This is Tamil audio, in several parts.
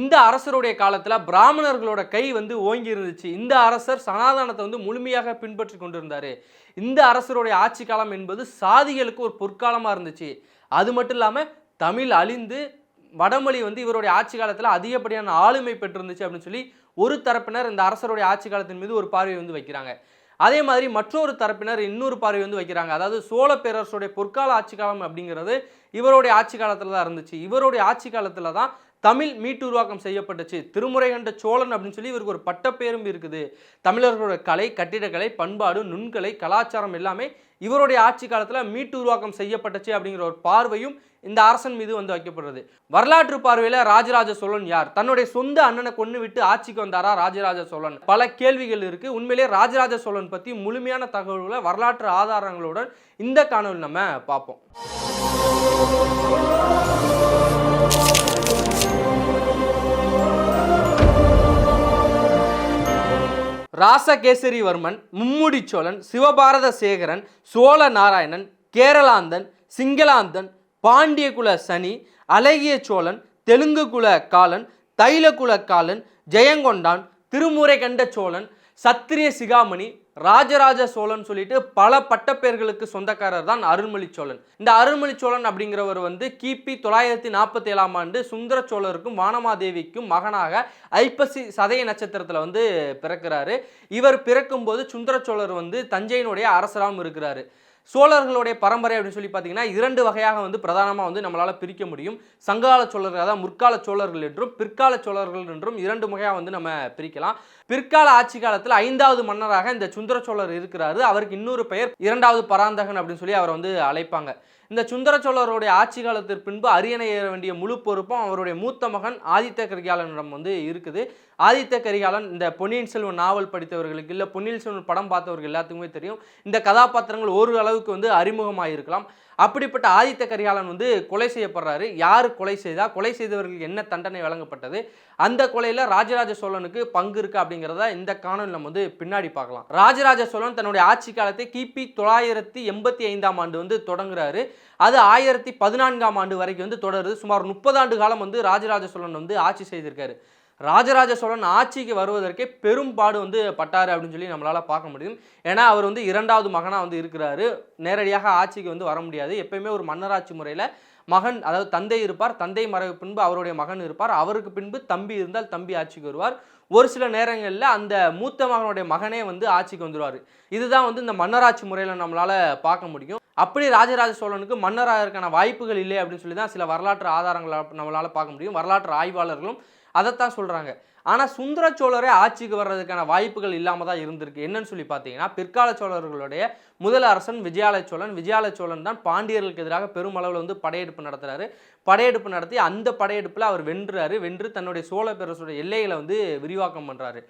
இந்த அரசருடைய காலத்துல பிராமணர்களோட கை வந்து ஓங்கி இருந்துச்சு. இந்த அரசர் சனாதனத்தை வந்து முழுமையாக பின்பற்றி கொண்டிருந்தாரு. இந்த அரசருடைய ஆட்சி காலம் என்பது சாதிகளுக்கு ஒரு பொற்காலமா இருந்துச்சு. அது மட்டும் இல்லாம தமிழ் அழிந்து வடமொழி வந்து இவருடைய ஆட்சி காலத்துல அதிகப்படியான ஆளுமை பெற்றிருந்துச்சு அப்படின்னு சொல்லி ஒரு தரப்பினர் இந்த அரசருடைய ஆட்சி காலத்தின் மீது ஒரு பார்வை வந்து வைக்கிறாங்க. அதே மாதிரி மற்றொரு தரப்பினர் இன்னொரு பார்வை வந்து வைக்கிறாங்க. அதாவது சோழ பேரரசுடைய பொற்கால ஆட்சி காலம் அப்படிங்கிறது இவருடைய ஆட்சி காலத்துல தான் இருந்துச்சு. இவருடைய ஆட்சி காலத்துல தான் தமிழ் மீட்டுருவாக்கம் செய்யப்பட்டுச்சு. திருமுறை கண்ட சோழன் அப்படின்னு சொல்லி இவருக்கு ஒரு பட்டப்பேரும் இருக்குது. தமிழர்களோட கலை, கட்டிடக்கலை, பண்பாடு, நுண்கலை, கலாச்சாரம் எல்லாமே இவருடைய ஆட்சி காலத்தில் மீட்டு உருவாக்கம் செய்யப்பட்டுச்சு அப்படிங்கிற ஒரு பார்வையும் இந்த அரசன் மீது வந்து வைக்கப்படுறது. வரலாற்று பார்வையில் ராஜராஜ சோழன் யார்? தன்னுடைய சொந்த அண்ணனை கொண்டு விட்டு ஆட்சிக்கு வந்தாரா ராஜராஜ சோழன்? பல கேள்விகள் இருக்கு. உண்மையிலேயே ராஜராஜ சோழன் பற்றி முழுமையான தகவல்களை வரலாற்று ஆதாரங்களுடன் இந்த காணொலி நம்ம பார்ப்போம். ராசகேசரிவர்மன், மும்முடி சோழன், சிவபாரத சேகரன், சோழ நாராயணன், கேரளாந்தன், சிங்களாந்தன், பாண்டிய குல சனி, அழகிய சோழன், தெலுங்கு குல காலன், தைல குல காலன், ஜெயங்கொண்டான், திருமுறை கண்ட சோழன், சத்திரிய சிகாமணி, ராஜராஜ சோழன் சொல்லிட்டு பல பட்டப்பெயர்களுக்கு சொந்தக்காரர் தான் அருள்மொழி சோழன். இந்த அருள்மொழி சோழன் அப்படிங்கிறவர் வந்து கிபி 947ஆம் ஆண்டு சுந்தர சோழருக்கும் வானமாதேவிக்கும் மகனாக ஐப்பசி சதய நட்சத்திரத்தில் வந்து பிறக்கிறாரு. இவர் பிறக்கும்போது சுந்தர சோழர் வந்து தஞ்சையினுடைய அரசராகவும் இருக்கிறாரு. சோழர்களுடைய பரம்பரை அப்படின்னு சொல்லி பார்த்தீங்கன்னா இரண்டு வகையாக வந்து பிரதானமாக வந்து நம்மளால் பிரிக்க முடியும். சங்ககால சோழர்கள், அதாவது முற்கால சோழர்கள் என்றும் பிற்கால சோழர்கள் என்றும் இரண்டு வகையாக வந்து நம்ம பிரிக்கலாம். பிற்கால ஆட்சி காலத்தில் 5வது மன்னராக இந்த சுந்தர சோழர் இருக்கிறாரு. அவருக்கு இன்னொரு பெயர் 2வது பராந்தகன் அப்படின்னு சொல்லி அவரை வந்து அழைப்பாங்க. இந்த சுந்தர சோழருடைய ஆட்சி காலத்திற்கு பின்பு அரியணை ஏற வேண்டிய முழு பொறுப்பும் அவருடைய மூத்த மகன் ஆதித்த கரிகாலனிடம் வந்து இருக்குது. ஆதித்த கரிகாலன் இந்த பொன்னியின் செல்வன் நாவல் படித்தவர்களுக்கு, இல்லை பொன்னியின் செல்வன் படம் பார்த்தவர்கள் எல்லாத்துக்குமே தெரியும். இந்த கதாபாத்திரங்கள் ஒரு அளவுக்கு வந்து அறிமுகமாக இருக்கலாம். அப்படிப்பட்ட ஆதித்த கரிகாலன் வந்து கொலை செய்யப்படுறாரு. யார் கொலை செய்தா, கொலை செய்தவர்களுக்கு என்ன தண்டனை வழங்கப்பட்டது, அந்த கொலையில் ராஜராஜ சோழனுக்கு பங்கு இருக்கு அப்படிங்கிறத இந்த காணொலியில் நம்ம வந்து பின்னாடி பார்க்கலாம். ராஜராஜ சோழன் தன்னுடைய ஆட்சி காலத்தை கிபி 985ஆம் ஆண்டு வந்து தொடங்குறாரு. அது 1014ஆம் ஆண்டு வரைக்கும் வந்து தொடருது. சுமார் 30 ஆண்டு காலம் வந்து ராஜராஜ சோழன் வந்து ஆட்சி செய்திருக்காரு. ராஜராஜ சோழன் ஆட்சிக்கு வருவதற்கே பெரும்பாடு வந்து பட்டாரு அப்படின்னு சொல்லி நம்மளால பார்க்க முடியும். ஏன்னா அவர் வந்து 2வது மகனாக வந்து இருக்கிறாரு. நேரடியாக ஆட்சிக்கு வந்து வர முடியாது. எப்பயுமே ஒரு மன்னராட்சி முறையில் மகன், அதாவது தந்தை இருப்பார், தந்தை மறைவு பின்பு அவருடைய மகன் இருப்பார், அவருக்கு பின்பு தம்பி இருந்தால் தம்பி ஆட்சிக்கு வருவார். ஒரு சில நேரங்களில் அந்த மூத்த மகனுடைய மகனே வந்து ஆட்சிக்கு வந்துடுவார். இதுதான் வந்து இந்த மன்னராட்சி முறையில் நம்மளால் பார்க்க முடியும். அப்படி ராஜராஜ சோழனுக்கு மன்னராகிறதுக்கான வாய்ப்புகள் இல்லை அப்படின்னு சொல்லி தான் சில வரலாற்று ஆதாரங்களை நம்மளால் பார்க்க முடியும். வரலாற்று ஆய்வாளர்களும் அதைத்தான் சொல்கிறாங்க. ஆனால் சுந்தர சோழரே ஆட்சிக்கு வர்றதுக்கான வாய்ப்புகள் இல்லாமல் தான் இருந்திருக்கு. என்னன்னு சொல்லி பார்த்தீங்கன்னா, பிற்கால சோழர்களுடைய முதல் அரசன் விஜயாலய சோழன். விஜயாலய சோழன் தான் பாண்டியர்களுக்கு எதிராக பெருமளவில் வந்து படையெடுப்பு நடத்துகிறாரு. படையெடுப்பு நடத்தி அந்த படையெடுப்பில் அவர் வென்று தன்னுடைய சோழ பேரரசுடைய எல்லைகளை வந்து விரிவாக்கம் பண்ணுறாரு.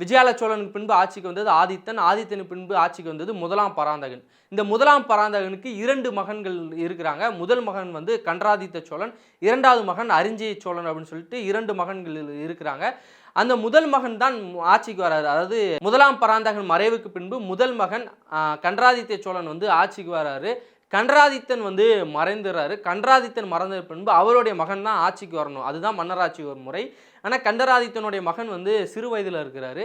விஜயாலய சோழனுக்கு பின்பு ஆட்சிக்கு வந்தது ஆதித்தன். ஆதித்தனுக்கு பின்பு ஆட்சிக்கு வந்தது முதலாம் பராந்தகன். இந்த முதலாம் பராந்தகனுக்கு 2 மகன்கள் இருக்கிறாங்க. முதல் மகன் வந்து கண்டராதித்த சோழன், 2வது மகன் அரிஞ்சய சோழன் அப்படின்னு சொல்லிட்டு 2 மகன்கள் இருக்கிறாங்க. அந்த முதல் மகன் தான் ஆட்சிக்கு வராரு. அதாவது முதலாம் பராந்தகன் மறைவுக்கு பின்பு முதல் மகன் கண்டராதித்த சோழன் வந்து ஆட்சிக்கு வராரு. கண்டராதித்தன் வந்து மறைந்துறாரு. கண்டராதித்தன் மறைந்த பின்பு அவருடைய மகன் தான் ஆட்சிக்கு வரணும். அதுதான் மன்னராட்சி ஒரு முறை. ஆனால் கண்டராதித்தனுடைய மகன் வந்து சிறு வயதில் இருக்கிறாரு.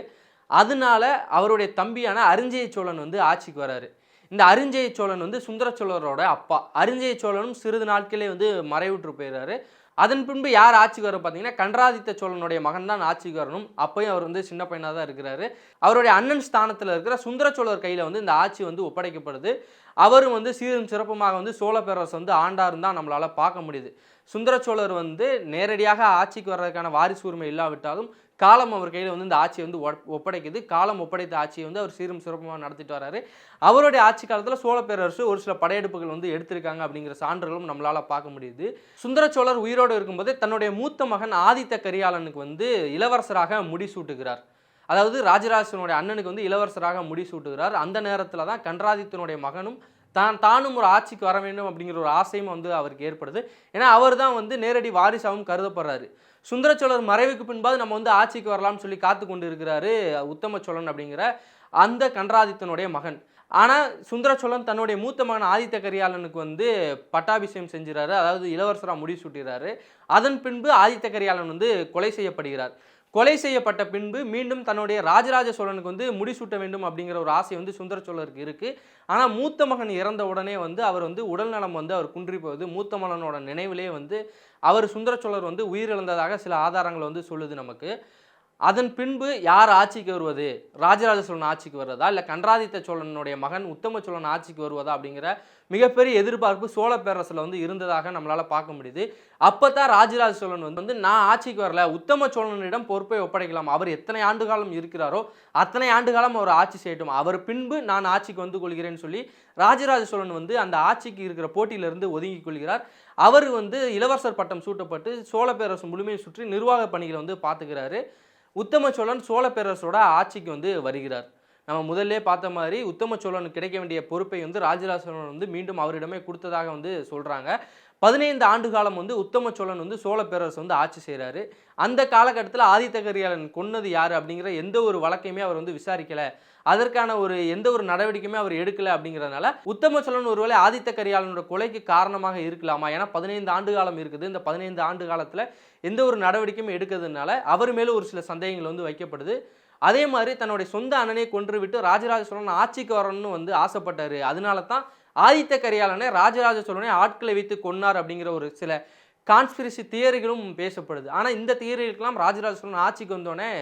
அதனால அவருடைய தம்பியான அரிஞ்சய சோழன் வந்து ஆட்சிக்கு வராரு. இந்த அரிஞ்சய சோழன் வந்து சுந்தர சோழரோட அப்பா. அரிஞ்சய சோழனும் சிறிது நாட்களே வந்து மறைவுற்று போயிடுறாரு. அதன் பின்பு யார் ஆட்சிக்கு வர பார்த்தீங்கன்னா, கண்டராதித்த சோழனுடைய மகன் தான் ஆட்சிக்கு வரணும். அப்பயும் அவர் வந்து சின்ன பையனாக தான் இருக்கிறாரு. அவருடைய அண்ணன் ஸ்தானத்தில் இருக்கிற சுந்தர சோழர் கையில் வந்து இந்த ஆட்சி வந்து ஒப்படைக்கப்படுது. அவரும் வந்து சீரும் சிறப்புமாக வந்து சோழ பேரரசு வந்து ஆண்டாருன்னு தான் நம்மளால் பார்க்க முடியுது. சுந்தர சோழர் வந்து நேரடியாக ஆட்சிக்கு வர்றதுக்கான வாரிசு உரிமை இல்லாவிட்டாலும் காலம் அவர் கையில் வந்து இந்த ஆட்சியை வந்து ஒப்படைக்குது. காலம் ஒப்படைத்த ஆட்சியை வந்து அவர் சீரும் சிறப்புமாக நடத்திட்டு வர்றாரு. அவருடைய ஆட்சி காலத்தில் சோழ பேரரசு ஒரு சில படையெடுப்புகள் வந்து எடுத்திருக்காங்க அப்படிங்கிற சான்றுகளும் நம்மளால் பார்க்க முடியுது. சுந்தர சோழர் உயிரோடு இருக்கும்போது தன்னுடைய மூத்த மகன் ஆதித்த கரிகாலனுக்கு வந்து இளவரசராக முடிசூட்டுகிறார். அதாவது ராஜராஜனுடைய அண்ணனுக்கு வந்து இளவரசராக முடிசூட்டுகிறார். அந்த நேரத்தில் தான் கண்டராதித்தனுடைய மகனும் தானும் ஒரு ஆட்சிக்கு வர வேண்டும் அப்படிங்கிற ஒரு ஆசையும் வந்து அவருக்கு ஏற்படுது. ஏன்னா அவர் தான் வந்து நேரடி வாரிசாகவும் கருதப்படுறாரு. சுந்தர சோழர் மறைவுக்கு பின்பாவது நம்ம வந்து ஆட்சிக்கு வரலாம்னு சொல்லி காத்து கொண்டு இருக்கிறாரு உத்தம சோழன் அப்படிங்கிற அந்த கண்டராதித்தனுடைய மகன். ஆனால் சுந்தர சோழன் தன்னுடைய மூத்த மகன் ஆதித்த கரிகாலனுக்கு வந்து பட்டாபிஷேகம் செஞ்சுறாரு, அதாவது இளவரசராக முடிசூட்டுகிறாரு. அதன் பின்பு ஆதித்த கரிகாலன் வந்து கொலை செய்யப்படுகிறார். கொலை செய்யப்பட்ட பின்பு மீண்டும் தன்னுடைய ராஜராஜ சோழனுக்கு வந்து முடிசூட்ட வேண்டும் அப்படிங்கிற ஒரு ஆசை வந்து சுந்தர சோழருக்கு இருக்குது. ஆனால் மூத்த மகன் இறந்த உடனே வந்து அவர் வந்து உடல்நலம் வந்து அவர் குன்றி போகுது. மூத்த மகனோட நினைவிலே வந்து அவர் சுந்தர சோழர் வந்து உயிரிழந்ததாக சில ஆதாரங்கள் வந்து சொல்லுது நமக்கு. அதன் பின்பு யார் ஆட்சிக்கு வருவது, ராஜராஜ சோழன் ஆட்சிக்கு வருவதா இல்லை கண்டராதித்த சோழனுடைய மகன் உத்தம சோழன் ஆட்சிக்கு வருவதா அப்படிங்கிற மிகப்பெரிய எதிர்பார்ப்பு சோழ பேரரசில் வந்து இருந்ததாக நம்மளால் பார்க்க முடியுது. அப்போ தான் ராஜராஜ சோழன் வந்து நான் ஆட்சிக்கு வரல, உத்தம சோழனிடம் பொறுப்பை ஒப்படைக்கலாம், அவர் எத்தனை ஆண்டு காலம் இருக்கிறாரோ அத்தனை ஆண்டு காலம் அவர் ஆட்சி செய்யட்டும், அவர் பின்பு நான் ஆட்சிக்கு வந்து கொள்கிறேன்னு சொல்லி ராஜராஜ சோழன் வந்து அந்த ஆட்சிக்கு இருக்கிற போட்டியிலிருந்து ஒதுங்கி கொள்கிறார். அவர் வந்து இளவரசர் பட்டம் சூட்டப்பட்டு சோழ பேரரசு முழுமையை சுற்றி நிர்வாக பணிகளை வந்து பார்த்துக்கிறாரு. உத்தம சோழன் சோழ பேரரசோட ஆட்சிக்கு வந்து வருகிறார். நம்ம முதல்ல பார்த்த மாதிரி உத்தம சோழனுக்கு கிடைக்க வேண்டிய பொறுப்பை வந்து ராஜராஜ சோழன் வந்து மீண்டும் அவரிடமே கொடுத்ததாக வந்து சொல்கிறாங்க. 15 ஆண்டு காலம் வந்து உத்தம சோழன் வந்து சோழ பேரரசு வந்து ஆட்சி செய்கிறாரு. அந்த காலகட்டத்தில் ஆதித்த கரிகாலன் கொன்னது யார் அப்படிங்கிற எந்த ஒரு வழக்கையுமே அவர் வந்து விசாரிக்கலை, அதற்கான எந்த ஒரு நடவடிக்கையுமே அவர் எடுக்கலை. அப்படிங்கிறதுனால உத்தம சோழன் ஒருவேளை ஆதித்த கரிகாலனோட கொலைக்கு காரணமாக இருக்கலாமா? ஏன்னா 15 ஆண்டு காலம் இருக்குது. இந்த 15 ஆண்டு காலத்தில் எந்த ஒரு நடவடிக்கையும் எடுக்கிறதுனால அவர் மேலும் ஒரு சில சந்தேகங்கள் வந்து வைக்கப்படுது. அதே மாதிரி தன்னுடைய சொந்த அண்ணனை கொன்று விட்டு ராஜராஜ சோழன் ஆட்சிக்கு வரணும்னு வந்து ஆசைப்பட்டார். அதனால தான் ஆதித்த கரிகாலனை ராஜராஜ சோழனை ஆட்களை வைத்து கொன்னார் அப்படிங்கிற ஒரு சில கான்ஸ்பிரசி தியரிகளும் பேசப்படுது. ஆனால் இந்த தியரிகளுக்கெல்லாம் ராஜராஜ சோழன் ஆட்சிக்கு வந்தோடனே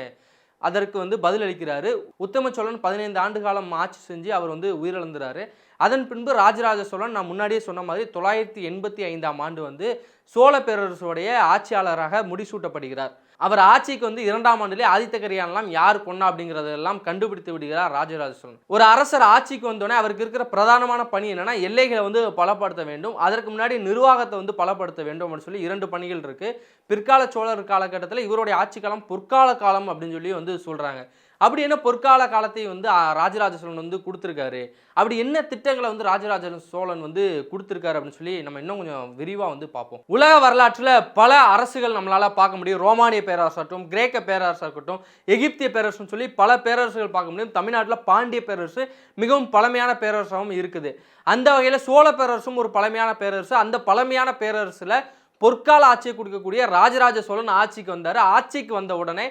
அதற்கு வந்து பதிலளிக்கிறாரு. உத்தம சோழன் 15 ஆண்டு காலம் ஆட்சி செஞ்சு அவர் வந்து உயிரிழந்துறாரு. அதன் பின்பு ராஜராஜ சோழன் நான் முன்னாடியே சொன்ன மாதிரி 985ஆம் ஆண்டு வந்து சோழ பேரரசுடைய ஆட்சியாளராக முடிசூட்டப்படுகிறார். அவர் ஆட்சிக்கு வந்து 2ஆம் ஆண்டிலே ஆதித்த கரிகாலன் யார் கொன்னா அப்படிங்கிறதெல்லாம் கண்டுபிடித்து விடுகிறார் ராஜராஜ சோழன். ஒரு அரசர் ஆட்சிக்கு வந்தோடனே அவருக்கு இருக்கிற பிரதானமான பணி என்னன்னா எல்லைகளை வந்து பலப்படுத்த வேண்டும், அதற்கு முன்னாடி நிர்வாகத்தை வந்து பலப்படுத்த வேண்டும் அப்படின்னு சொல்லி 2 பணிகள் இருக்கு. பிற்கால சோழர் காலகட்டத்தில் இவருடைய ஆட்சி காலம் பொற்கால காலம் அப்படின்னு சொல்லி வந்து சொல்றாங்க. அப்படி என்ன பொற்கால காலத்தை வந்து ராஜராஜ சோழன் வந்து கொடுத்துருக்காரு, அப்படி என்ன திட்டங்களை வந்து ராஜராஜ சோழன் வந்து கொடுத்துருக்காரு அப்படின்னு சொல்லி நம்ம இன்னும் கொஞ்சம் விரிவாக வந்து பார்ப்போம். உலக வரலாற்றில் பல அரசுகள் நம்மளால பார்க்க முடியும். ரோமானிய பேரரசாகட்டும், கிரேக்க பேரரசாக இருக்கட்டும், எகிப்திய பேரரசுன்னு சொல்லி பல பேரரசுகள் பார்க்க முடியும். தமிழ்நாட்டில் பாண்டிய பேரரசு மிகவும் பழமையான பேரரசாகவும் இருக்குது. அந்த வகையில் சோழ பேரரசும் ஒரு பழமையான பேரரசு. அந்த பழமையான பேரரசில் பொற்கால ஆட்சியை கொடுக்கக்கூடிய ராஜராஜ சோழன் ஆட்சிக்கு வந்தார். ஆட்சிக்கு வந்த உடனே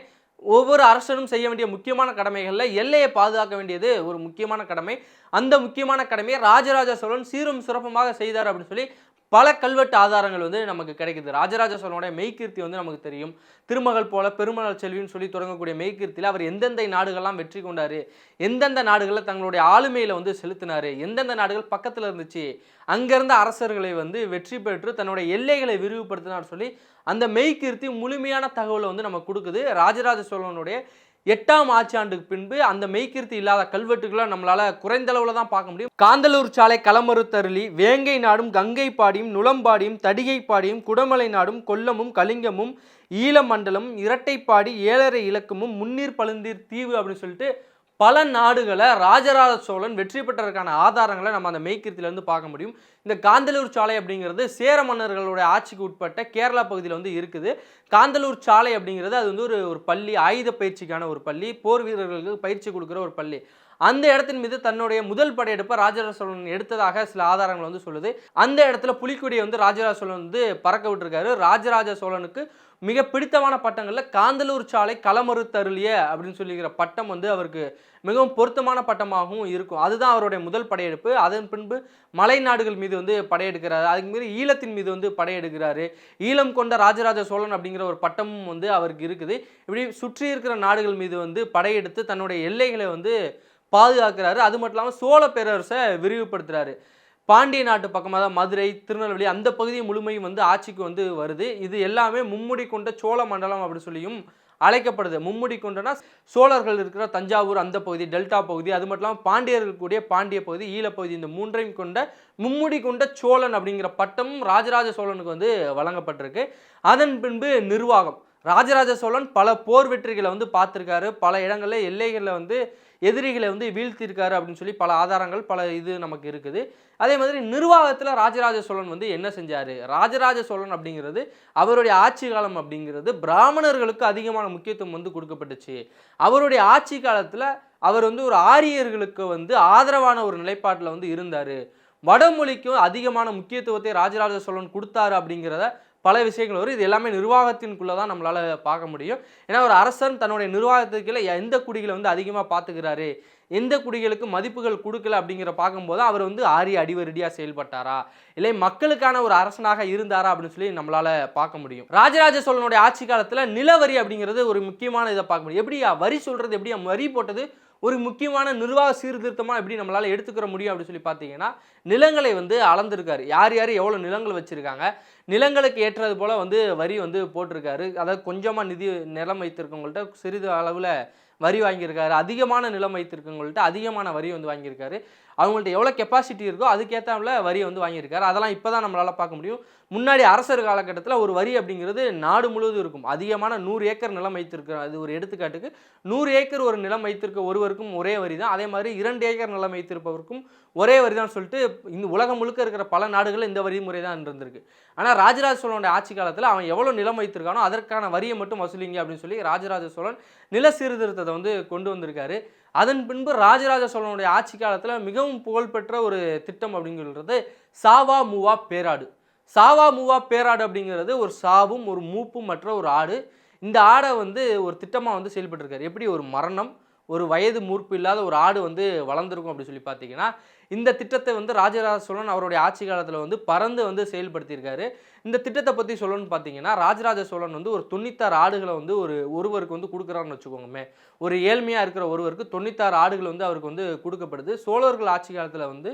ஒவ்வொரு அரசனும் செய்ய வேண்டிய முக்கியமான கடமைகளில் எல்லையை பாதுகாக்க வேண்டியது ஒரு முக்கியமான கடமை. அந்த முக்கியமான கடமையை ராஜராஜ சோழன் சீரும் சிறப்புமாக செய்தார் அப்படின்னு சொல்லி பல கல்வெட்டு ஆதாரங்கள் வந்து நமக்கு கிடைக்குது. ராஜராஜ சோழனுடைய மெய்கீர்த்தி வந்து நமக்கு தெரியும். திருமகள் போல பெருமகள் செல்வின்னு சொல்லி தொடங்கக்கூடிய மெய்கீர்த்தியில் அவர் எந்தெந்த நாடுகள்லாம் வெற்றி கொண்டாரு, எந்தெந்த நாடுகளில் தங்களுடைய ஆளுமையில் வந்து செலுத்தினாரு, எந்தெந்த நாடுகள் பக்கத்தில் இருந்துச்சு, அங்கிருந்த அரசர்களை வந்து வெற்றி பெற்று தன்னுடைய எல்லைகளை விரிவுபடுத்தினார் சொல்லி அந்த மெய்கீர்த்தி முழுமையான தகவலை வந்து நமக்கு கொடுக்குது. ராஜராஜ சோழனுடைய 8ஆம் ஆட்சியாண்டுக்கு பின்பு அந்த மெய்கீர்த்தி இல்லாத கல்வெட்டுகளை நம்மளால குறைந்த அளவில் தான் பார்க்க முடியும். காந்தலூர் சாலை, களமறுத்தருளி, வேங்கை நாடும், கங்கை பாடியும், நுளம்பாடியும், தடிகை பாடியும், குடமலை நாடும், கொல்லமும், கலிங்கமும், ஈழமண்டலம், இரட்டைப்பாடி, ஏழரை இலக்கமும், முன்னீர் பழுந்தீர் தீவு அப்படின்னு சொல்லிட்டு பல நாடுகளை ராஜராஜ சோழன் வெற்றி பெற்றதற்கான ஆதாரங்களை நம்ம அந்த மெய்கீர்த்தியிலேருந்து பார்க்க முடியும். இந்த காந்தலூர் சாலை அப்படிங்கிறது சேர மன்னர்களுடைய ஆட்சிக்கு உட்பட்ட கேரளா பகுதியில் வந்து இருக்குது. காந்தலூர் சாலை அப்படிங்கிறது அது வந்து ஒரு பள்ளி, ஆயுத பயிற்சிக்கான ஒரு பள்ளி, போர் வீரர்களுக்கு பயிற்சி கொடுக்குற ஒரு பள்ளி. அந்த இடத்தின் மீது தன்னுடைய முதல் படையெடுப்பை ராஜராஜ சோழன் எடுத்ததாக சில ஆதாரங்கள் வந்து சொல்லுது. அந்த இடத்துல புலிக்கொடியை வந்து ராஜராஜ சோழன் வந்து பறக்க விட்டுருக்காரு. ராஜராஜ சோழனுக்கு மிக பிடித்தமான பட்டங்களில் காந்தலூர் சாலை, களமறுத்தருளிய அப்படின்னு சொல்லிக்கிற பட்டம் வந்து அவருக்கு மிகவும் பொருத்தமான பட்டமாகவும் இருக்கும். அதுதான் அவருடைய முதல் படையெடுப்பு. அதன் பின்பு மலை நாடுகள் மீது வந்து படையெடுக்கிறாரு. அதுக்கு மீறி ஈழத்தின் மீது வந்து படையெடுக்கிறாரு. ஈழம் கொண்ட ராஜராஜ சோழன் அப்படிங்கிற ஒரு பட்டமும் வந்து அவருக்கு இருக்குது. இப்படி சுற்றி இருக்கிற நாடுகள் மீது வந்து படையெடுத்து தன்னுடைய எல்லைகளை வந்து பாதுகாக்கிறாரு. அது மட்டும் இல்லாமல் சோழ பேரரசை விரிவுபடுத்துறாரு. பாண்டிய நாட்டு பக்கமாக தான் மதுரை, திருநெல்வேலி அந்த பகுதி முழுமையும் வந்து ஆட்சிக்கு வந்து வருது. இது எல்லாமே மும்முடி கொண்ட சோழ மண்டலம் அப்படி சொல்லியும் அழைக்கப்படுது. மும்முடி கொண்டனா சோழர்கள் இருக்கிற தஞ்சாவூர் அந்த பகுதி, டெல்டா பகுதி, அது மட்டும் இல்லாமல் பாண்டியர்கள் கூடிய பாண்டிய பகுதி, ஈழப்பகுதி, இந்த மூன்றையும் கொண்ட மும்முடி கொண்ட சோழன் அப்படிங்கிற பட்டமும் ராஜராஜ சோழனுக்கு வந்து வழங்கப்பட்டிருக்கு. அதன் பின்பு நிர்வாகம். ராஜராஜ சோழன் பல போர் வெற்றிகளை வந்து பார்த்துருக்காரு. பல இடங்களில் எல்லைகளில் வந்து எதிரிகளை வந்து வீழ்த்தியிருக்காரு அப்படின்னு சொல்லி பல ஆதாரங்கள் பல இது நமக்கு இருக்குது. அதே மாதிரி நிர்வாகத்தில் ராஜராஜ சோழன் வந்து என்ன செஞ்சார்? ராஜராஜ சோழன் அப்படிங்கிறது அவருடைய ஆட்சி காலம் அப்படிங்கிறது பிராமணர்களுக்கு அதிகமான முக்கியத்துவம் வந்து கொடுக்கப்பட்டுச்சு. அவருடைய ஆட்சி காலத்தில் அவர் வந்து ஒரு ஆரியர்களுக்கு வந்து ஆதரவான ஒரு நிலைப்பாட்டில் வந்து இருந்தார். வடமொழிக்கும் அதிகமான முக்கியத்துவத்தை ராஜராஜ சோழன் கொடுத்தாரு அப்படிங்கிறத பல விஷயங்கள் வரும். இது எல்லாமே நிர்வாகத்தின்குள்ளே தான் நம்மளால் பார்க்க முடியும். ஏன்னா ஒரு அரசன் தன்னுடைய நிர்வாகத்துக்குள்ள எந்த குடிகளை வந்து அதிகமாக பார்த்துக்கிறாரு, எந்த குடிகளுக்கு மதிப்புகள் கொடுக்கல அப்படிங்கிற பார்க்கும்போது அவர் வந்து ஆரிய அடிவருடியாக செயல்பட்டாரா, இல்லை மக்களுக்கான ஒரு அரசனாக இருந்தாரா அப்படின்னு சொல்லி நம்மளால் பார்க்க முடியும். ராஜராஜ சோழனுடைய ஆட்சி காலத்தில் நிலவரி அப்படிங்கிறது ஒரு முக்கியமான இதை பார்க்க முடியும். எப்படி வரி சொல்கிறது, எப்படி வரி போட்டது ஒரு முக்கியமான நிர்வாக சீர்திருத்தமாக எப்படி நம்மளால் எடுத்துக்கிற முடியும் அப்படின்னு சொல்லி பார்த்தீங்கன்னா, நிலங்களை வந்து அளந்திருக்காரு. யார் யார் எவ்வளோ நிலங்கள் வச்சுருக்காங்க, நிலங்களுக்கு ஏற்றது போல் வந்து வரி வந்து போட்டிருக்காரு. அதாவது கொஞ்சமாக நிலம் வைத்திருக்கவங்கள்ட்ட சிறிது அளவில் வரி வாங்கியிருக்காரு, அதிகமான நிலம் வைத்திருக்கவங்கள்ட்ட அதிகமான வரி வந்து வாங்கியிருக்காரு. அவங்கள்ட்ட எவ்வளோ கெப்பாசிட்டி இருக்கோ அதுக்கேற்றாப்புல வரியை வந்து வாங்கியிருக்காரு. அதெல்லாம் இப்போ தான் நம்மளால் பார்க்க முடியும். முன்னாடி அரசர் காலகட்டத்தில் ஒரு வரி அப்படிங்கிறது நாடு முழுவதும் இருக்கும். அதிகமான 100 ஏக்கர் நிலம் வைத்திருக்கிற, அது ஒரு எடுத்துக்காட்டுக்கு 100 ஏக்கர் ஒரு நிலம் வைத்திருக்க ஒருவருக்கும் ஒரே வரி தான். அதே மாதிரி 2 ஏக்கர் நிலம் வைத்திருப்பவருக்கும் ஒரே வரி தான் சொல்லிட்டு இந்த உலகம் முழுக்க இருக்கிற பல நாடுகளில் இந்த வரி முறை தான் இருந்திருக்கு. ஆனால் ராஜராஜ சோழனுடைய ஆட்சி காலத்தில் அவன் எவ்வளோ நிலம் வைத்திருக்கானோ அதற்கான வரியை மட்டும் வசூலிங்க அப்படின்னு சொல்லி ராஜராஜ சோழன் நில சீர்திருத்தத்தை வந்து கொண்டு வந்திருக்காரு. அதன் பின்பு ராஜராஜ சோழனுடைய ஆட்சி காலத்தில் மிகவும் புகழ்பெற்ற ஒரு திட்டம் அப்படிங்கிறது சாவா மூவா பேராடு. சாவா மூவா பேராடு அப்படிங்கிறது ஒரு சாவும் ஒரு மூப்பும் மற்ற ஒரு ஆடு. இந்த ஆடை வந்து ஒரு திட்டமாக வந்து செயல்பட்டுருக்காரு. எப்படி ஒரு மரணம், ஒரு வயது மூர்ப்பு இல்லாத ஒரு ஆடு வந்து வளர்ந்துருக்கும் அப்படின்னு சொல்லி பார்த்தீங்கன்னா, இந்த திட்டத்தை வந்து ராஜராஜ சோழன் அவருடைய ஆட்சி காலத்தில் வந்து பறந்து வந்து செயல்படுத்தியிருக்காரு. இந்த திட்டத்தை பற்றி சொல்லணும்னு பார்த்தீங்கன்னா, ராஜராஜ சோழன் வந்து ஒரு 96 ஆடுகளை வந்து ஒருவருக்கு வந்து கொடுக்குறாருன்னு வச்சுக்கோங்கமே. ஒரு ஏழ்மையாக இருக்கிற ஒருவருக்கு 96 ஆடுகள் வந்து அவருக்கு வந்து கொடுக்கப்படுது. சோழர்கள் ஆட்சி காலத்தில் வந்து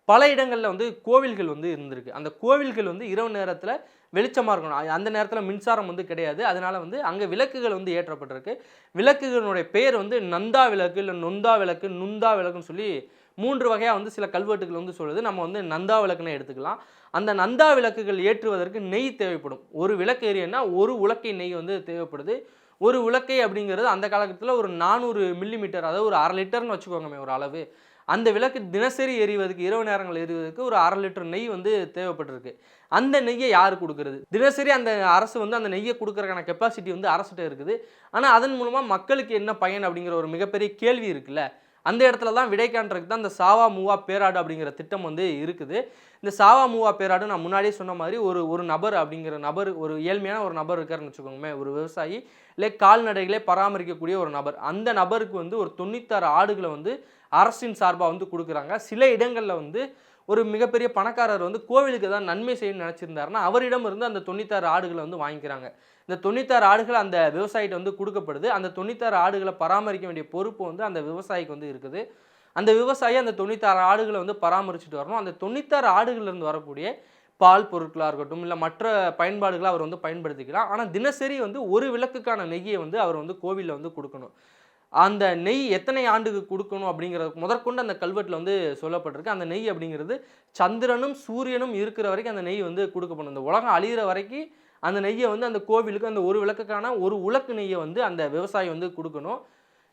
பல இடங்களில் வந்து கோவில்கள் வந்து இருந்திருக்கு. அந்த கோவில்கள் வந்து இரவு நேரத்தில் வெளிச்சமாக இருக்கணும். அந்த நேரத்தில் மின்சாரம் வந்து கிடையாது. அதனால் வந்து அங்கே விளக்குகள் வந்து ஏற்றப்பட்டிருக்கு. விளக்குகளுடைய பெயர் வந்து நந்தா விளக்கு, இல்லை நொந்தா விளக்கு, நுந்தா விளக்குன்னு சொல்லி 3 வகையாக வந்து சில கல்வெட்டுகள் வந்து சொல்லுது. நம்ம வந்து நந்தா விளக்குன்னு எடுத்துக்கலாம். அந்த நந்தா விளக்குகள் ஏற்றுவதற்கு நெய் தேவைப்படும். ஒரு விளக்கு எரியன்னா ஒரு உலக்கை நெய் வந்து தேவைப்படுது. ஒரு உலக்கை அப்படிங்கிறது அந்த காலகட்டத்தில் ஒரு 400 மில்லிமீட்டர், அதாவது ஒரு 1/2 லிட்டர்னு வச்சுக்கோங்கமே ஒரு அளவு. அந்த விளக்கு தினசரி எரிவதற்கு, இரவு நேரங்கள் எரிவதற்கு ஒரு 1/2 லிட்டர் நெய் வந்து தேவைப்பட்டிருக்கு. அந்த நெய்யை யார் கொடுக்குறது? தினசரி அந்த அரசு வந்து அந்த நெய்யை கொடுக்குறதுக்கான கெப்பாசிட்டி வந்து அரசுகிட்ட இருக்குது. ஆனால் அதன் மூலமாக மக்களுக்கு என்ன பயன் அப்படிங்கிற ஒரு மிகப்பெரிய கேள்வி இருக்குல்ல. அந்த இடத்துல தான் விடை காண்றதுக்கு தான் இந்த சாவா மூவா பேராடு அப்படிங்கிற திட்டம் வந்து இருக்குது. இந்த சாவா மூவா பேராடு நான் முன்னாடியே சொன்ன மாதிரி ஒரு நபர் அப்படிங்கிற நபர், ஒரு ஏழ்மையான ஒரு நபர் இருக்காருன்னு வச்சுக்கோங்க, ஒரு விவசாயி, இல்லை கால்நடைகளை பராமரிக்கக்கூடிய ஒரு நபர். அந்த நபருக்கு வந்து ஒரு 96 ஆடுகளை வந்து அரசின் சார்பாக வந்து கொடுக்குறாங்க. சில இடங்களில் வந்து ஒரு மிகப்பெரிய பணக்காரர் வந்து கோவிலுக்கு தான் நன்மை செய்யணும்னு நினச்சிருந்தாருன்னா அவரிடம் இருந்து அந்த 96 ஆடுகளை வந்து வாங்கிக்கிறாங்க. இந்த 96 ஆடுகள் அந்த விவசாயிகிட்ட வந்து கொடுக்கப்படுது. அந்த 96 ஆடுகளை பராமரிக்க வேண்டிய பொறுப்பு வந்து அந்த விவசாயிக்கு வந்து இருக்குது. அந்த விவசாயி அந்த 96 ஆடுகளை வந்து பராமரிச்சுட்டு வரணும். அந்த 96 ஆடுகள்லேருந்து வரக்கூடிய பால் பொருட்களாக இருக்கட்டும், இல்லை மற்ற பயன்பாடுகளை அவர் வந்து பயன்படுத்திக்கலாம். ஆனால் தினசரி வந்து ஒரு விளக்குக்கான நெய்யை வந்து அவர் வந்து கோவிலில் வந்து கொடுக்கணும். அந்த நெய் எத்தனை ஆண்டுக்கு கொடுக்கணும் அப்படிங்கிறது முதற்கொண்டு அந்த கல்வெட்டில் வந்து சொல்லப்பட்டிருக்கு. அந்த நெய் அப்படிங்கிறது சந்திரனும் சூரியனும் இருக்கிற வரைக்கும் அந்த நெய் வந்து கொடுக்கப்படும். இந்த உலகம் அழிகிற வரைக்கும் அந்த நெய்யை வந்து அந்த கோவிலுக்கு அந்த ஒரு விளக்குக்கான ஒரு உலக்கு நெய்யை வந்து அந்த விவசாயி வந்து கொடுக்கணும்.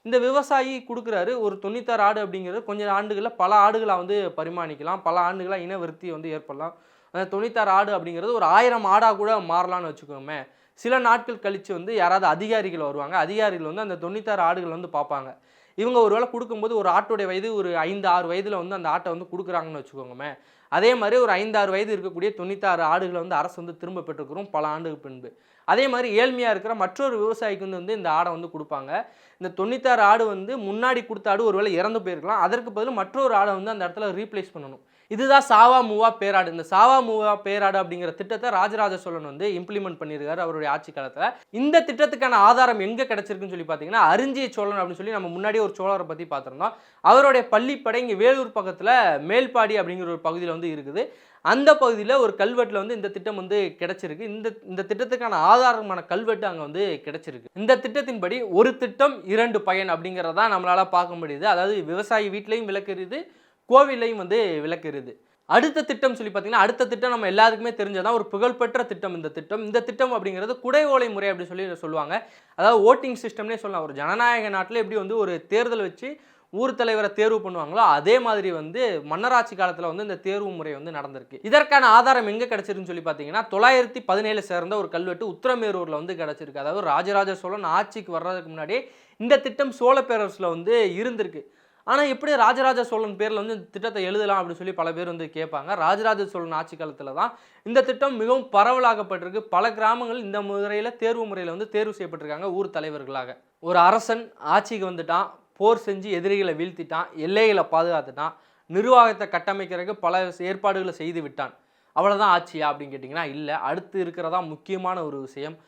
இந்த விவசாயி கொடுக்குறாரு. ஒரு 96 ஆடு அப்படிங்கிறது கொஞ்சம் ஆண்டுகளில் பல ஆடுகளாக வந்து பரிமாணிக்கலாம், பல ஆண்டுகளாக இனவிருத்தி வந்து ஏற்படலாம். அந்த 96 ஆடு அப்படிங்கிறது ஒரு 1000 ஆடாக கூட மாறலான்னு வச்சுக்கோமே. சில நாட்கள் கழித்து வந்து யாராவது அதிகாரிகள் வருவாங்க. அதிகாரிகள் வந்து அந்த 96 ஆடுகள் வந்து பார்ப்பாங்க. இவங்க ஒரு வேளை கொடுக்கும்போது ஒரு ஆட்டோடைய வயது ஒரு 5-6 வயதில் வந்து அந்த ஆட்டை வந்து கொடுக்குறாங்கன்னு வச்சுக்கோங்கமே. அதே மாதிரி ஒரு 5-6 வயது இருக்கக்கூடிய 96 ஆடுகளை வந்து அரசு வந்து திரும்ப பெற்றுக்கிறோம் பல ஆண்டுக்கு பின்பு. அதே மாதிரி ஏழ்மையாக இருக்கிற மற்றொரு விவசாயிக்கு வந்து இந்த ஆடை வந்து கொடுப்பாங்க. இந்த 96 ஆடு வந்து முன்னாடி கொடுத்த ஆடு ஒரு வேளை இறந்து போயிருக்கலாம். அதற்கு பதில் மற்றொரு ஆடை வந்து அந்த இடத்துல ரீப்ளேஸ் பண்ணணும். இதுதான் சாவா மூவா பேராடு. இந்த சாவா மூவா பேராடு அப்படிங்கிற திட்டத்தை ராஜராஜ சோழன் வந்து இம்ப்ளிமெண்ட் பண்ணியிருக்காரு அவருடைய ஆட்சி காலத்தில். இந்த திட்டத்துக்கான ஆதாரம் எங்கே கிடைச்சிருக்குன்னு சொல்லி பார்த்தீங்கன்னா, அரிஞ்சிய சோழன் அப்படின்னு சொல்லி நம்ம முன்னாடியே ஒரு சோழரை பற்றி பார்த்துருந்தோம். அவருடைய பள்ளிப்படை இங்கே வேலூர் பக்கத்தில் மேல்பாடி அப்படிங்கிற ஒரு பகுதியில் வந்து இருக்குது. அந்த பகுதியில் ஒரு கல்வெட்டில் வந்து இந்த திட்டம் வந்து கிடைச்சிருக்கு. இந்த திட்டத்துக்கான ஆதாரமான கல்வெட்டு அங்கே வந்து கிடைச்சிருக்கு. இந்த திட்டத்தின்படி ஒரு திட்டம் 2 பயன் அப்படிங்கிறதா நம்மளால் பார்க்க முடியுது. அதாவது விவசாயி வீட்லையும் விளக்குறது, கோவிலையும் வந்து விளக்குறது. அடுத்த திட்டம் சொல்லி பார்த்தீங்கன்னா, அடுத்த திட்டம் நம்ம எல்லாருக்குமே தெரிஞ்சதான், ஒரு புகழ்பெற்ற திட்டம் இந்த திட்டம். இந்த திட்டம் அப்படிங்கிறது குடை ஓலை முறை அப்படின்னு சொல்லி சொல்லுவாங்க. அதாவது ஓட்டிங் சிஸ்டம்னே சொல்லலாம். ஒரு ஜனநாயக நாட்டில் எப்படி வந்து ஒரு தேர்தல் வச்சு ஊர் தலைவரை தேர்வு பண்ணுவாங்களோ அதே மாதிரி வந்து மன்னராட்சி காலத்தில் வந்து இந்த தேர்வு முறை வந்து நடந்திருக்கு. இதற்கான ஆதாரம் எங்கே கிடைச்சிருக்குன்னு சொல்லி பார்த்தீங்கன்னா 917 சேர்ந்த ஒரு கல்வெட்டு உத்திரமேரூரில் வந்து கிடைச்சிருக்கு. அதாவது ராஜராஜ சோழன் ஆட்சிக்கு வர்றதுக்கு முன்னாடியே இந்த திட்டம் சோழ பேரரசில் வந்து இருந்திருக்கு. ஆனால் எப்படி ராஜராஜ சோழன் பேரில் வந்து இந்த திட்டத்தை எழுதலாம் அப்படின்னு சொல்லி பல பேர் வந்து கேட்பாங்க. ராஜராஜ சோழன் ஆட்சி காலத்தில் தான் இந்த திட்டம் மிகவும் பரவலாக்கப்பட்டிருக்கு. பல கிராமங்கள் இந்த முறையில் தேர்வு முறையில் வந்து தேர்வு செய்யப்பட்டிருக்காங்க ஊர் தலைவர்களாக. ஒரு அரசன் ஆட்சிக்கு வந்துட்டான், போர் செஞ்சு எதிரிகளை வீழ்த்திட்டான், எல்லைகளை பாதுகாத்துட்டான், நிர்வாகத்தை கட்டமைக்கிறதுக்கு பல ஏற்பாடுகளை செய்து விட்டான், அவ்வளோதான் ஆட்சியா அப்படின்னு கேட்டிங்கன்னா இல்லை. அடுத்து இருக்கிறதா முக்கியமான ஒரு விஷயம்.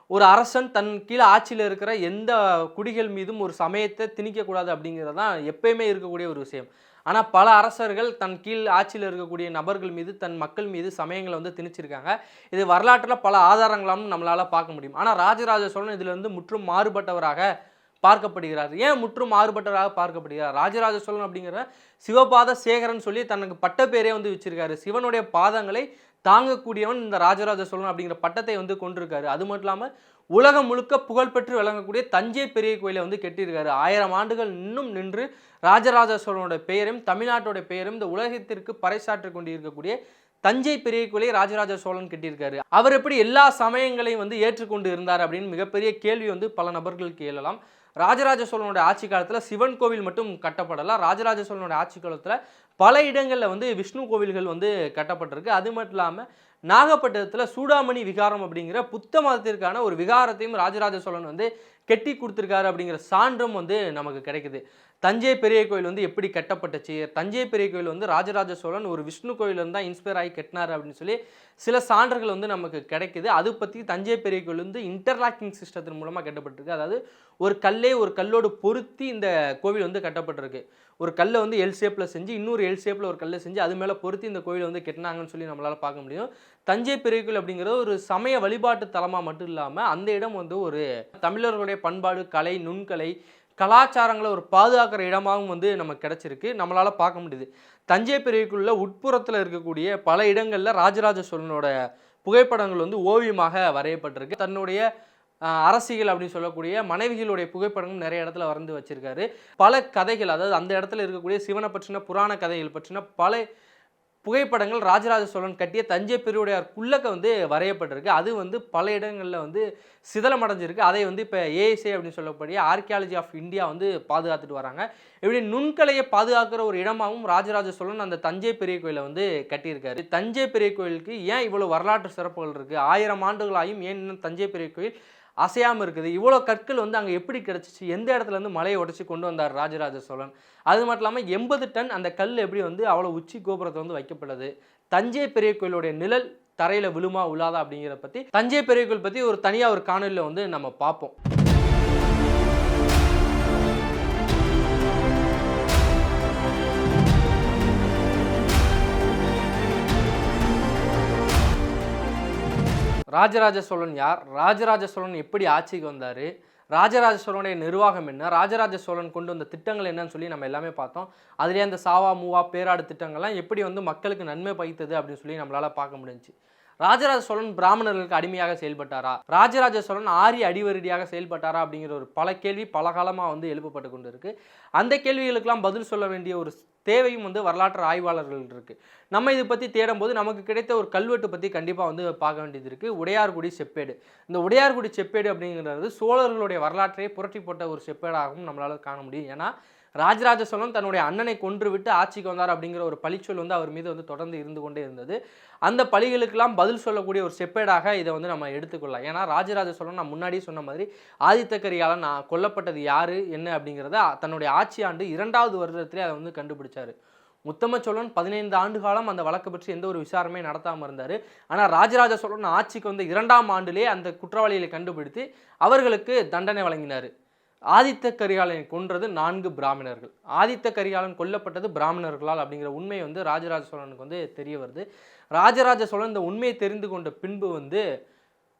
ஒரு அரசன் தன் கீழே ஆட்சியில் இருக்கிற எந்த குடிகள் மீதும் ஒரு சமயத்தை திணிக்கக்கூடாது அப்படிங்கிறது தான் எப்பயுமே இருக்கக்கூடிய ஒரு விஷயம். ஆனால் பல அரசர்கள் தன் கீழ் ஆட்சியில் இருக்கக்கூடிய நபர்கள் மீது தன் மக்கள் மீது சமயங்களை வந்து திணிச்சிருக்காங்க. இது வரலாற்றில் பல ஆதாரங்களாலும் நம்மளால் பார்க்க முடியும். ஆனால் ராஜராஜ சோழன் இதிலிருந்து முற்றும் மாறுபட்டவராக பார்க்கப்படுகிறார். ஏன் முற்றும் மாறுபட்டவராக பார்க்கப்படுகிறார்? ராஜராஜ சோழன் அப்படிங்கிற சிவபாத சேகரன் சொல்லி தனக்கு பட்ட பேரே வந்து வச்சிருக்காரு. சிவனுடைய பாதங்களை தாங்கக்கூடியவன் இந்த ராஜராஜ சோழன் அப்படிங்கிற பட்டத்தை வந்து கொண்டிருக்காரு. அது மட்டும் இல்லாமல் உலகம் முழுக்க புகழ்பெற்று விளங்கக்கூடிய தஞ்சை பெரிய கோயிலை வந்து கட்டியிருக்காரு. 1000 ஆண்டுகள் இன்னும் நின்று ராஜராஜ சோழனோட பெயரும் தமிழ்நாட்டோட பெயரும் இந்த உலகத்திற்கு பறைசாற்றி கொண்டு இருக்கக்கூடிய தஞ்சை பெரிய கோயிலை ராஜராஜ சோழன் கட்டியிருக்காரு. அவர் எப்படி எல்லா சமயங்களையும் வந்து ஏற்றுக்கொண்டு இருந்தார் அப்படின்னு மிகப்பெரிய கேள்வி வந்து பல நபர்களுக்கு எழலாம். ராஜராஜ சோழனுடைய ஆட்சி காலத்தில் சிவன் கோவில் மட்டும் கட்டப்படலாம். ராஜராஜ சோழனுடைய ஆட்சி காலத்தில் பல இடங்களில் வந்து விஷ்ணு கோவில்கள் வந்து கட்டப்பட்டிருக்கு. அது மட்டும் இல்லாமல் நாகப்பட்டினத்தில் சூடாமணி விகாரம் அப்படிங்கிற புத்த மதத்திற்கான ஒரு விகாரத்தையும் ராஜராஜ சோழன் வந்து கட்டி கொடுத்துருக்காரு அப்படிங்கிற சான்றும் வந்து நமக்கு கிடைக்குது. தஞ்சை பெரிய கோயில் வந்து எப்படி கட்டப்பட்டுச்சு, தஞ்சை பெரிய கோயில் வந்து ராஜராஜ சோழன் ஒரு விஷ்ணு கோயிலிருந்து தான் இன்ஸ்பயர் ஆகி கட்டினார் அப்படின்னு சொல்லி சில சான்றுகள் வந்து நமக்கு கிடைக்குது. அது பற்றி தஞ்சை பெரிய கோயில் வந்து இன்டர்லாக்கிங் சிஸ்டத்தின் மூலமாக கட்டப்பட்டிருக்கு. அதாவது ஒரு கல்லோடு பொருத்தி இந்த கோவில் வந்து கட்டப்பட்டிருக்கு. ஒரு கல்லை வந்து எல் ஷேப்பில் செஞ்சு இன்னொரு எல் ஷேப்பில் ஒரு கல்லை செஞ்சு அது மேலே பொருத்தி இந்த கோயிலை வந்து கட்டினாங்கன்னு சொல்லி நம்மளால் பார்க்க முடியும். தஞ்சை பெரிய கோயில் அப்படிங்கிறது ஒரு சமய வழிபாட்டு தலமாக மட்டும் இல்லாமல் அந்த இடம் வந்து ஒரு தமிழர்களுடைய பண்பாடு, கலை, நுண்கலை, கலாச்சாரங்களை ஒரு பாதுகாக்கிற இடமாகவும் வந்து நமக்கு கிடச்சிருக்கு, நம்மளால் பார்க்க முடியுது. தஞ்சை பெரிய கோயிலில் உட்புறத்தில் இருக்கக்கூடிய பல இடங்களில் ராஜராஜ சோழனோட புகைப்படங்கள் வந்து ஓவியமாக வரையப்பட்டிருக்கு. தன்னுடைய அரசிகள் அப்படின்னு சொல்லக்கூடிய மனைவிகளுடைய புகைப்படங்கள் நிறைய இடத்துல வரைந்து வச்சிருக்காரு. பல கதைகள், அதாவது அந்த இடத்துல இருக்கக்கூடிய சிவனை பற்றின புராண கதைகள் பற்றின பல புகைப்படங்கள் ராஜராஜ சோழன் கட்டிய தஞ்சை பெருவுடையார் குள்ளக்க வந்து வரையப்பட்டிருக்கு. அது வந்து பல இடங்களில் வந்து சிதலமடைஞ்சிருக்கு. அதை வந்து இப்போ ஏஎஸ்ஏ அப்படின்னு சொல்லக்கூடிய ஆர்கியாலஜி ஆஃப் இந்தியா வந்து பாதுகாத்துட்டு வராங்க. இப்படி நுண்கலையை பாதுகாக்கிற ஒரு இடமாகவும் ராஜராஜ சோழன் அந்த தஞ்சை பெரிய கோயிலை வந்து கட்டியிருக்காரு. தஞ்சை பெரிய கோயிலுக்கு ஏன் இவ்வளோ வரலாற்று சிறப்புகள் இருக்குது, 1000 ஆண்டுகளாயும் ஏன் இன்னும் தஞ்சை பெரிய கோயில் அசையாமல் இருக்குது, இவ்வளோ கற்கள் வந்து அங்கே எப்படி கிடச்சிச்சு, எந்த இடத்துல இருந்து மலையை உடச்சி கொண்டு வந்தார் ராஜராஜ சோழன், அது மட்டும் இல்லாமல் 80 டன் அந்த கல் எப்படி வந்து அவ்வளோ உச்சி கோபுரத்தை வந்து வைக்கப்பட்டது, தஞ்சை பெரிய கோயிலுடைய நிழல் தரையில் விழுமா உள்ளாதா அப்படிங்கிறத பற்றி தஞ்சை பெரிய கோயில் பற்றி ஒரு தனியாக ஒரு காணொலியில் வந்து நம்ம பார்ப்போம். ராஜராஜ சோழன் யார், ராஜராஜ சோழன் எப்படி ஆட்சிக்கு வந்தார், ராஜராஜ சோழனுடைய நிர்வாகம் என்ன, ராஜராஜ சோழன் கொண்டு வந்த திட்டங்கள் என்னன்னு சொல்லி நம்ம எல்லாமே பார்த்தோம். அதுலேயே அந்த சாவா மூவா பேராடு திட்டங்கள்லாம் எப்படி வந்து மக்களுக்கு நன்மை பயத்தது அப்படின்னு சொல்லி நம்மளால் பார்க்க முடிஞ்சுச்சு. ராஜராஜ சோழன் பிராமணர்களுக்கு அடிமையாக செயல்பட்டாரா, ராஜராஜ சோழன் ஆரிய அடிவருடியாக செயல்பட்டாரா அப்படிங்கிற ஒரு பல கேள்வி பல காலமாக வந்து எழுப்பப்பட்டு கொண்டு இருக்கு. அந்த கேள்விகளுக்கெல்லாம் பதில் சொல்ல வேண்டிய ஒரு தேவையும் வந்து வரலாற்று ஆய்வாளர்கள் இருக்குது. நம்ம இதை பற்றி தேடும்போது நமக்கு கிடைத்த ஒரு கல்வெட்டு பற்றி கண்டிப்பாக வந்து பார்க்க வேண்டியது இருக்குது. உடையார்குடி செப்பேடு. இந்த உடையார்குடி செப்பேடு அப்படிங்கிறது சோழர்களுடைய வரலாற்றையே புரட்டி போட்ட ஒரு செப்பேடாகவும் நம்மளால் காண முடியும். ஏன்னா ராஜராஜ சோழன் தன்னுடைய அண்ணனை கொன்று விட்டு ஆட்சிக்கு வந்தார் அப்படிங்கிற ஒரு பழிச்சொல் வந்து அவர் மீது வந்து தொடர்ந்து இருந்து கொண்டே இருந்தது. அந்த பழிகளுக்கெல்லாம் பதில் சொல்லக்கூடிய ஒரு செப்பேடாக இதை வந்து நம்ம எடுத்துக்கொள்ளலாம். ஏன்னா ராஜராஜ சோழன் நான் முன்னாடியே சொன்ன மாதிரி ஆதித்த கரிகாலன் கொல்லப்பட்டது யார் என்ன அப்படிங்கிறத தன்னுடைய ஆட்சி ஆண்டு 2வது வருடத்திலே அதை வந்து கண்டுபிடிச்சார். உத்தம சோழன் 15 ஆண்டு காலம் அந்த வழக்கை பற்றி எந்த ஒரு விசாரணையும் நடத்தாமல் இருந்தார். ஆனால் ராஜராஜ சோழன் ஆட்சிக்கு வந்து 2ஆம் ஆண்டிலே அந்த குற்றவாளிகளை கண்டுபிடித்து அவர்களுக்கு தண்டனை வழங்கினார். ஆதித்த கரிகாலனை கொன்றது 4 பிராமணர்கள். ஆதித்த கரிகாலன் கொல்லப்பட்டது பிராமணர்களால் அப்படிங்கிற உண்மை வந்து ராஜராஜ சோழனுக்கு வந்து தெரிய வருது. ராஜராஜ சோழன் இந்த உண்மையை தெரிந்து கொண்ட பின்பு வந்து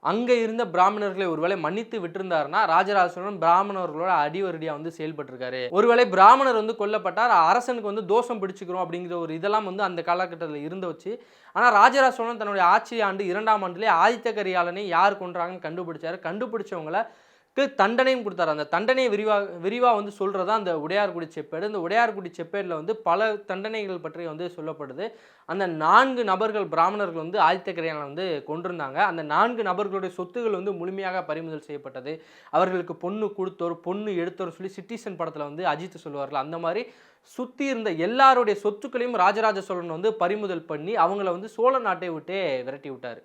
அங்கே இருந்த பிராமணர்களை ஒருவேளை மன்னித்து விட்டிருந்தாருன்னா ராஜராஜ சோழன் பிராமணர்களோட அடிவருடியாக வந்து செயல்பட்டிருக்காரு. ஒருவேளை பிராமணர் வந்து கொல்லப்பட்டார், அரசனுக்கு வந்து தோஷம் பிடிச்சிக்கிறோம் அப்படிங்கிற ஒரு இதெல்லாம் வந்து அந்த காலகட்டத்தில் இருந்து வச்சு. ஆனால் ராஜராஜ சோழன் தன்னுடைய ஆட்சி ஆண்டு 2ஆம் ஆண்டிலே ஆதித்த கரிகாலனை யார் கொன்றாங்கன்னு கண்டுபிடிச்சாரு. கண்டுபிடிச்சவங்கள தண்டனையும் கொடுத்தாரு. அந்த தண்டனையை விரிவாக வந்து சொல்கிறது அந்த உடையார்குடி செப்பேடு. இந்த உடையார்குடி செப்பேடில் வந்து பல தண்டனைகள் பற்றி வந்து சொல்லப்படுது. அந்த 4 நபர்கள் பிராமணர்கள் வந்து ஆதித்தகரையானை வந்து கொண்டிருந்தாங்க. அந்த 4 நபர்களுடைய சொத்துகள் வந்து முழுமையாக பறிமுதல் செய்யப்பட்டது. அவர்களுக்கு பொண்ணு கொடுத்தோர், பொண்ணு எடுத்தோர் சொல்லி சிட்டிசன் படத்தில் வந்து அஜித் சொல்லுவார்கள். அந்த மாதிரி சுற்றி இருந்த எல்லாருடைய சொத்துக்களையும் ராஜராஜ சோழன் வந்து பறிமுதல் பண்ணி அவங்கள வந்து சோழ நாட்டை விட்டே விரட்டி விட்டார்.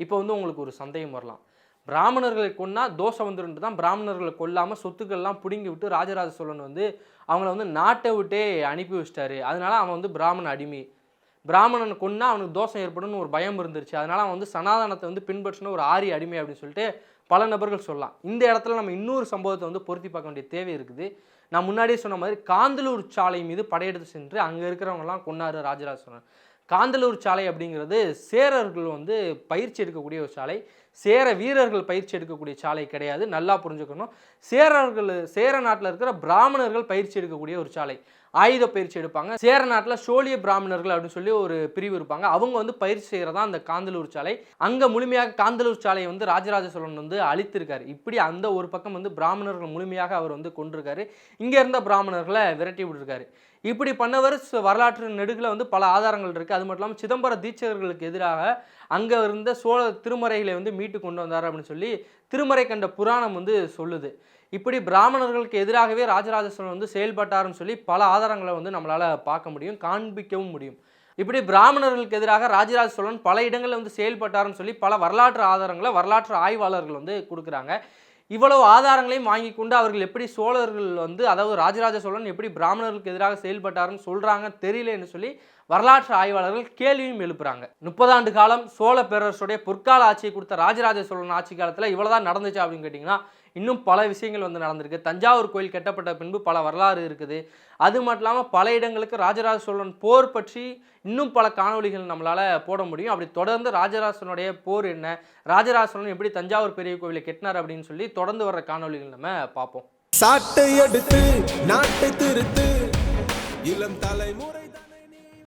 இப்போ வந்து உங்களுக்கு ஒரு சந்தேகம் வரலாம், பிராமணர்களை கொன்னா தோஷம் வந்துருன்ட்டு தான் பிராமணர்களை கொல்லாமல் சொத்துக்கள்லாம் பிடுங்கி விட்டு ராஜராஜ சோழன் வந்து அவங்கள வந்து நாட்டை விட்டே அனுப்பி வச்சிட்டாரு. அதனால அவன் வந்து பிராமண அடிமை, பிராமணன் கொன்னா அவனுக்கு தோஷம் ஏற்படும்னு ஒரு பயம் இருந்துருச்சு. அதனால அவன் வந்து சனாதனத்தை வந்து பின்பற்றின ஒரு ஆரிய அடிமை அப்படின்னு சொல்லிட்டு பல நபர்கள் சொல்லலாம். இந்த இடத்துல நம்ம இன்னொரு சம்பவத்தை வந்து பொருத்தி பார்க்க வேண்டிய தேவை இருக்குது. நான் முன்னாடியே சொன்ன மாதிரி காந்தலூர் சாலை மீது படையெடுத்து சென்று அங்கே இருக்கிறவங்கலாம் கொன்னாரு ராஜராஜ சோழன். காந்தலூர் சாலை அப்படிங்கிறது சேரர்கள் வந்து பயிற்சி எடுக்கக்கூடிய ஒரு சாலை, சேர வீரர்கள் பயிற்சி எடுக்கக்கூடிய சாலை கிடையாது, நல்லா புரிஞ்சுக்கணும். சேர நாட்டில் இருக்கிற பிராமணர்கள் பயிற்சி எடுக்கக்கூடிய ஒரு சாலை, ஆயுத பயிற்சி எடுப்பாங்க. சேர நாட்டில் சோழிய பிராமணர்கள் அப்படின்னு சொல்லி ஒரு பிரிவு இருப்பாங்க, அவங்க வந்து பயிற்சி செய்கிறதா அந்த காந்தலூர் சாலை. அங்கே முழுமையாக காந்தலூர் சாலையை வந்து ராஜராஜ சோழன் வந்து அழித்திருக்காரு. இப்படி அந்த ஒரு பக்கம் வந்து பிராமணர்கள் முழுமையாக அவர் வந்து கொண்டிருக்காரு, இங்கே இருந்த பிராமணர்களை விரட்டி விட்டுருக்காரு. இப்படி பண்ணவர் வரலாற்று நெடுகில் வந்து பல ஆதாரங்கள் இருக்குது. அது மட்டும் இல்லாமல் சிதம்பர தீட்சகர்களுக்கு எதிராக அங்கே இருந்த சோழ திருமறைகளை வந்து மீட்டு கொண்டு வந்தார் அப்படின்னு சொல்லி திருமறை கண்ட புராணம் வந்து சொல்லுது. இப்படி பிராமணர்களுக்கு எதிராகவே ராஜராஜ சோழன் வந்து செயல்பட்டாருன்னு சொல்லி பல ஆதாரங்களை வந்து நம்மளால் பார்க்க முடியும், காண்பிக்கவும் முடியும். இப்படி பிராமணர்களுக்கு எதிராக ராஜராஜ சோழன் பல இடங்களில் வந்து செயல்பட்டாருன்னு சொல்லி பல வரலாற்று ஆதாரங்களை வரலாற்று ஆய்வாளர்கள் வந்து கொடுக்குறாங்க. இவ்வளவு ஆதாரங்களையும் வாங்கி கொண்டு அவர்கள் எப்படி சோழர்கள் வந்து, அதாவது ராஜராஜ சோழன் எப்படி பிராமணர்களுக்கு எதிராக செயல்பட்டாருன்னு சொல்கிறாங்க தெரியலன்னு சொல்லி வரலாற்று ஆய்வாளர்கள் கேள்வியும் எழுப்புறாங்க. 30 ஆண்டு காலம் சோழ பேரரசுடைய பொற்கால ஆட்சியை கொடுத்த ராஜராஜ சோழன் ஆட்சி காலத்தில் இவ்வளோதான் நடந்துச்சு அப்படின்னு கேட்டிங்கன்னா இன்னும் பல விஷயங்கள் வந்து நடந்திருக்கு. தஞ்சாவூர் கோயில் கட்டப்பட்ட பின்பு பல வரலாறு இருக்குது. அது மட்டும் இல்லாமல் பல இடங்களுக்கு ராஜராஜ சோழன் போர் பற்றி இன்னும் பல காணொலிகள் நம்மளால் போட முடியும். அப்படி தொடர்ந்து ராஜராஜ சோழனுடைய போர் என்ன, ராஜராஜ சோழன் எப்படி தஞ்சாவூர் பெரிய கோவிலை கட்டினார் அப்படின்னு சொல்லி தொடர்ந்து வர்ற காணொலிகள் நம்ம பார்ப்போம். சாட்டை எடுத்து நாட்டை திருத்து இளம் தலைமுறை.